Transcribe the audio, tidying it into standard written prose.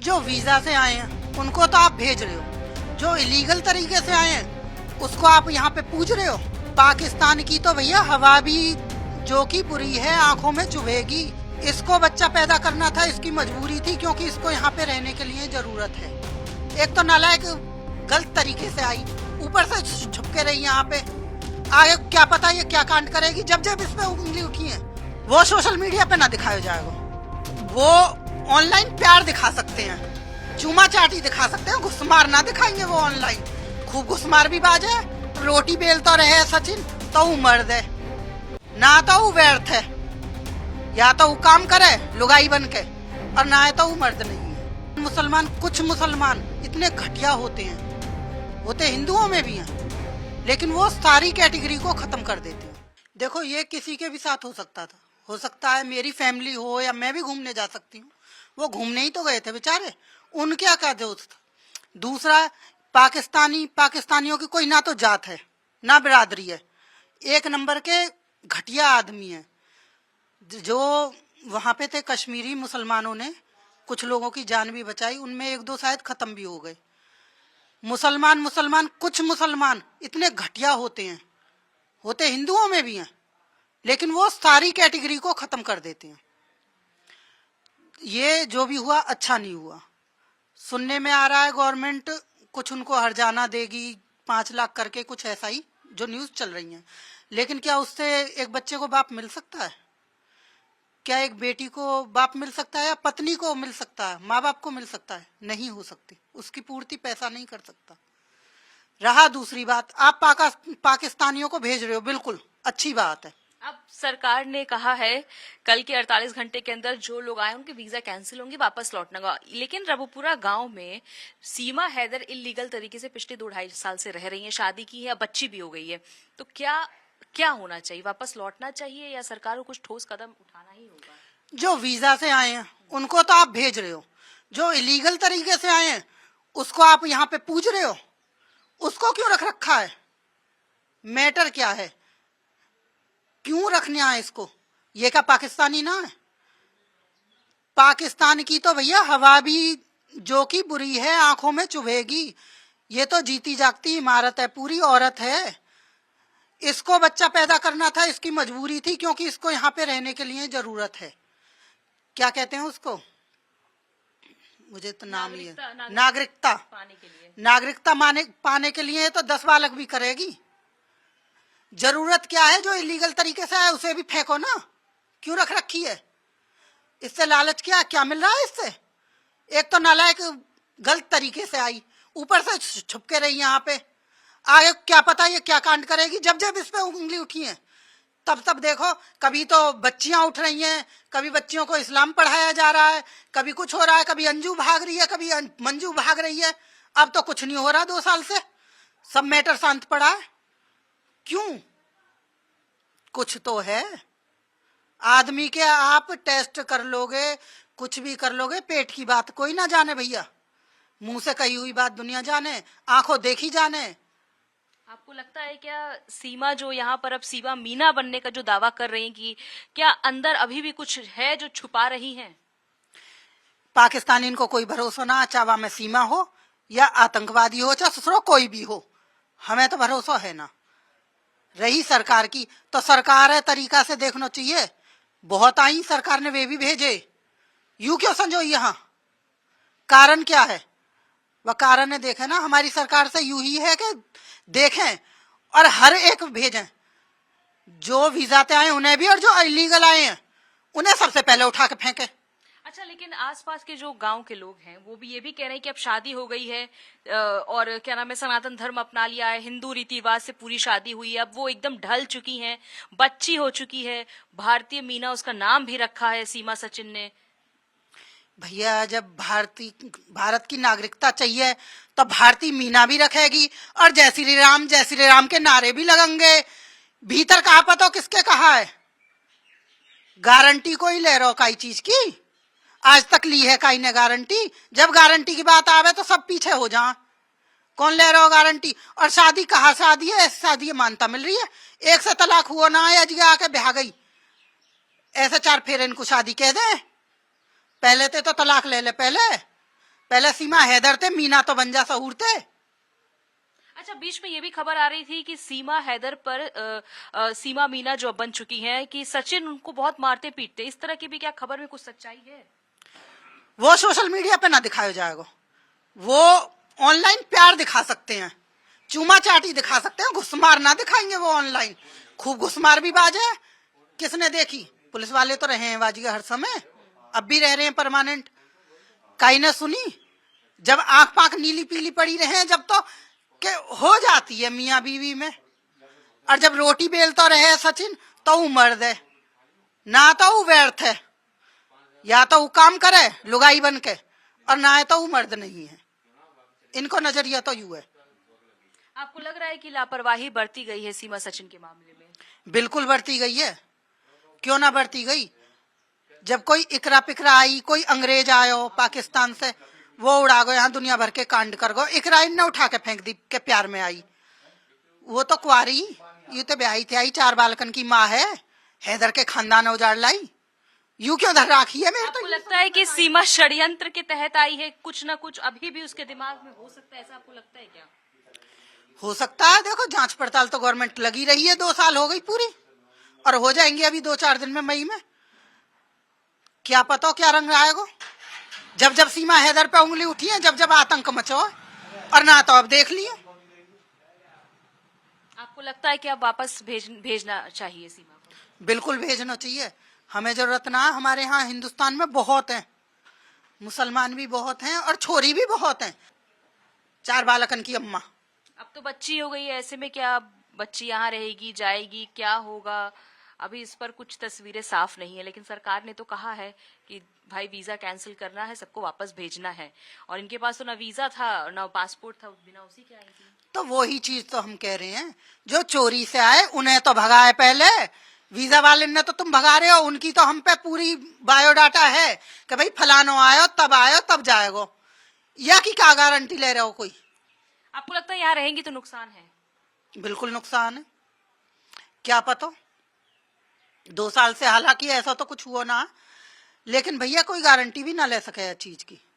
जो वीजा से आए हैं उनको तो आप भेज रहे हो, जो इलीगल तरीके से आए हैं उसको आप यहाँ पे पूछ रहे हो। पाकिस्तान की तो भैया हवा भी जो की बुरी है आंखों में चुभेगी। इसको बच्चा पैदा करना था, इसकी मजबूरी थी, क्योंकि इसको यहाँ पे रहने के लिए जरूरत है। एक तो नालायक गलत तरीके से आई, ऊपर से छुप के रही यहाँ पे। आगे क्या पता ये क्या कांड करेगी। जब जब इस पे उंगली उठी है वो सोशल मीडिया पे ना दिखाया जाएगा, वो ऑनलाइन प्यार दिखा सकते हैं, चूमा चाटी दिखा सकते हैं, घुसमार ना दिखाएंगे। वो ऑनलाइन खूब घुसमार भी बाजे, रोटी बेल तो रहे सचिन तो मर्द है ना, तो वो व्यर्थ है, या तो वो काम करे लुगाई बन के, और ना है तो वो मर्द नहीं है। मुसलमान, कुछ मुसलमान इतने घटिया होते हैं, होते हिंदुओं में भी हैं, लेकिन वो सारी कैटेगरी को खत्म कर देते हैं। देखो ये किसी के भी साथ हो सकता था, हो सकता है मेरी फैमिली हो, या मैं भी घूमने जा सकती हूँ। वो घूमने ही तो गए थे बेचारे, उनके क्या दोस्त। दूसरा, पाकिस्तानियों की कोई ना तो जात है ना बिरादरी है, एक नंबर के घटिया आदमी है। जो वहां पे थे कश्मीरी मुसलमानों ने कुछ लोगों की जान भी बचाई, उनमें एक दो शायद खत्म भी हो गए। मुसलमान कुछ मुसलमान इतने घटिया होते हैं, होते हिंदुओं में भी हैं, लेकिन वो सारी कैटेगरी को खत्म कर देते हैं। ये जो भी हुआ अच्छा नहीं हुआ। सुनने में आ रहा है गवर्नमेंट कुछ उनको हर्जाना देगी 5 लाख करके, कुछ ऐसा ही जो न्यूज चल रही है। लेकिन क्या उससे एक बच्चे को बाप मिल सकता है? क्या एक बेटी को बाप मिल सकता है, या पत्नी को मिल सकता है, माँ बाप को मिल सकता है? नहीं हो सकती, उसकी पूर्ति पैसा नहीं कर सकता। रहा दूसरी बात, आप पाकिस्तानियों को भेज रहे हो, बिल्कुल अच्छी बात है। अब सरकार ने कहा है कल के 48 घंटे के अंदर जो लोग आए उनके वीजा कैंसिल होंगे, वापस लौटना होगा। लेकिन रबुपुरा गांव में सीमा हैदर इलीगल तरीके से पिछले 2-2.5 साल से रह रही हैं, शादी की है, बच्ची भी हो गई है। तो क्या होना चाहिए? वापस लौटना चाहिए या सरकार को कुछ ठोस कदम उठाना ही होगा? जो वीजा से आए हैं उनको तो आप भेज रहे हो, जो इलीगल तरीके से आए हैं उसको आप यहाँ पे पूछ रहे हो। उसको क्यों रख रखा है? मैटर क्या है, क्यों रखने आए इसको? ये क्या पाकिस्तानी ना है? पाकिस्तान की तो भैया हवा भी जो की बुरी है आंखों में चुभेगी। ये तो जीती जागती इमारत है, पूरी औरत है। इसको बच्चा पैदा करना था, इसकी मजबूरी थी, क्योंकि इसको यहाँ पे रहने के लिए जरूरत है। क्या कहते हैं उसको, मुझे तो नाम ही है, नागरिकता पाने के लिए तो 10 बालक भी करेगी। जरूरत क्या है? जो इलीगल तरीके से है उसे भी फेंको ना, क्यों रख रखी है? इससे लालच क्या मिल रहा है इससे? एक तो नालायक गलत तरीके से आई, ऊपर से छुप के रही यहाँ पे। आगे क्या पता ये क्या कांड करेगी। जब जब इस पे उंगली उठी है तब देखो, कभी तो बच्चियां उठ रही हैं, कभी बच्चियों को इस्लाम पढ़ाया जा रहा है, कभी कुछ हो रहा है, कभी अंजू भाग रही है, कभी मंजू भाग रही है। अब तो कुछ नहीं हो रहा 2 साल से, सब मैटर शांत पड़ा है। क्यों? कुछ तो है। आदमी के आप टेस्ट कर लोगे, कुछ भी कर लोगे, पेट की बात कोई ना जाने भैया। मुंह से कही हुई बात दुनिया जाने, आंखों देखी जाने। आपको लगता है क्या सीमा जो यहाँ पर अब सीमा मीना बनने का जो दावा कर रही हैं, कि क्या अंदर अभी भी कुछ है जो छुपा रही हैं? पाकिस्तानी इनको कोई भरोसा ना, चाहे वहां में सीमा हो या आतंकवादी हो, चाहे ससुरो कोई भी हो, हमें तो भरोसा है ना। रही सरकार की, तो सरकार है तरीका से देखना चाहिए। बहुत आई सरकार ने, वे भी भेजे, यूं क्यों समझो? यहाँ कारण क्या है? वह कारण ने देखे ना, हमारी सरकार से यूं ही है कि देखें और हर एक भेजें, जो वीजा पे आए उन्हें भी, और जो इलीगल आए हैं उन्हें सबसे पहले उठा के फेंके। अच्छा, लेकिन आसपास के जो गांव के लोग हैं वो भी ये भी कह रहे हैं कि अब शादी हो गई है, और क्या नाम है, सनातन धर्म अपना लिया है, हिंदू रीति रिवाज से पूरी शादी हुई है, अब वो एकदम ढल चुकी हैं, बच्ची हो चुकी है, भारतीय मीना उसका नाम भी रखा है सीमा सचिन ने। भैया जब भारत की नागरिकता चाहिए तो भारतीय मीना भी रखेगी, और जय श्री राम के नारे भी लगेंगे। भीतर कहा पता किसके कहा है? गारंटी कोई ले रहा हो काई चीज की? आज तक ली है काई ने गारंटी? जब गारंटी की बात आवे तो सब पीछे हो जा। कौन ले रहा हो गारंटी? और शादी कहाँ शादी है? ऐसी शादी है मानता मिल रही है, एक से तलाक हुआ ना है, अजगे आके ब्याह गई, ऐसे 4 फेरे इनको शादी कह दे। पहले तो तलाक ले ले पहले, पहले सीमा हैदर थे, मीना तो बंजा सहूर थे। अच्छा, बीच में ये भी खबर आ रही थी कि सीमा हैदर पर सीमा मीना जो अब बन चुकी हैं कि सचिन उनको बहुत मारते पीटते, इस तरह की भी क्या खबर में कुछ सच्चाई है? वो सोशल मीडिया पे ना दिखाया जाएगा, वो ऑनलाइन प्यार दिखा सकते हैं, चूमा चाटी दिखा सकते हैं, घुसमार ना दिखाएंगे वो ऑनलाइन। खूब घुसमार भी बाजे, किसने देखी? पुलिस वाले तो रहे हैं बाजी हर समय, अब भी रह रहे हैं परमानेंट। काई ने सुनी? जब आंख पांख नीली पीली पड़ी रहे, जब तो के हो जाती है मियाँ बीवी में। और जब रोटी बेलता रहे सचिन तो वो मर्द है ना, तो वो व्यर्थ है। या तो वो काम करे लुगाई बन के, और ना है तो वो मर्द नहीं है। इनको नजरिया तो यू है। आपको लग रहा है कि लापरवाही बरती गई है सीमा सचिन के मामले में? बिल्कुल बढ़ती गई है, क्यों ना बढ़ती गई। जब कोई इकरा पिकरा आई, कोई अंग्रेज आयो पाकिस्तान से, वो उड़ा गो यहाँ दुनिया भर के कांड कर गो। इकरा इन ने उठा के फेंक दी के प्यार में आई। वो तो कुआरी, ये तो ब्याही थी आई, 4 बालकन की माँ है, हैदर के खानदान उजाड़ लाई। यूं क्यों धर राखी है? मेरे आपको तो लगता है कि सीमा षड्यंत्र के तहत आई है? कुछ ना कुछ अभी भी उसके दिमाग में हो सकता है, ऐसा आपको लगता है क्या? हो सकता है। देखो जांच पड़ताल तो गवर्नमेंट लगी रही है, 2 साल हो गई पूरी, और हो जाएंगे अभी 2-4 दिन में, मई में। क्या पता क्या रंग आएगा। जब जब सीमा हैदर पे उंगली उठी है, जब जब आतंक मचो, और ना तो अब देख लिए। आपको लगता है कि अब वापस भेजना चाहिए सीमा को? बिल्कुल भेजना चाहिए, हमें जरूरत ना। हमारे यहाँ हिंदुस्तान में बहुत हैं, मुसलमान भी बहुत हैं और छोरी भी बहुत हैं। 4 बालकन की अम्मा। अब तो बच्ची हो गई है, ऐसे में क्या बच्ची यहाँ रहेगी जाएगी, क्या होगा? अभी इस पर कुछ तस्वीरें साफ नहीं है, लेकिन सरकार ने तो कहा है कि भाई वीजा कैंसिल करना है, सबको वापस भेजना है। और इनके पास तो ना वीजा था ना पासपोर्ट था, बिना उसी के आई थी। तो वही चीज तो हम कह रहे हैं, जो चोरी से आए उन्हें तो भगाए पहले। वीजा वाले ने तो तुम भगा रहे हो, उनकी तो हम पे पूरी बायोडाटा है कि भाई फलानो आयो तब जाएगो। या की क्या गारंटी ले रहे हो कोई? आपको लगता है यहाँ रहेंगी तो नुकसान है? बिल्कुल नुकसान है, क्या पता। 2 साल से हालांकि ऐसा तो कुछ हुआ ना, लेकिन भैया कोई गारंटी भी ना ले सके चीज की।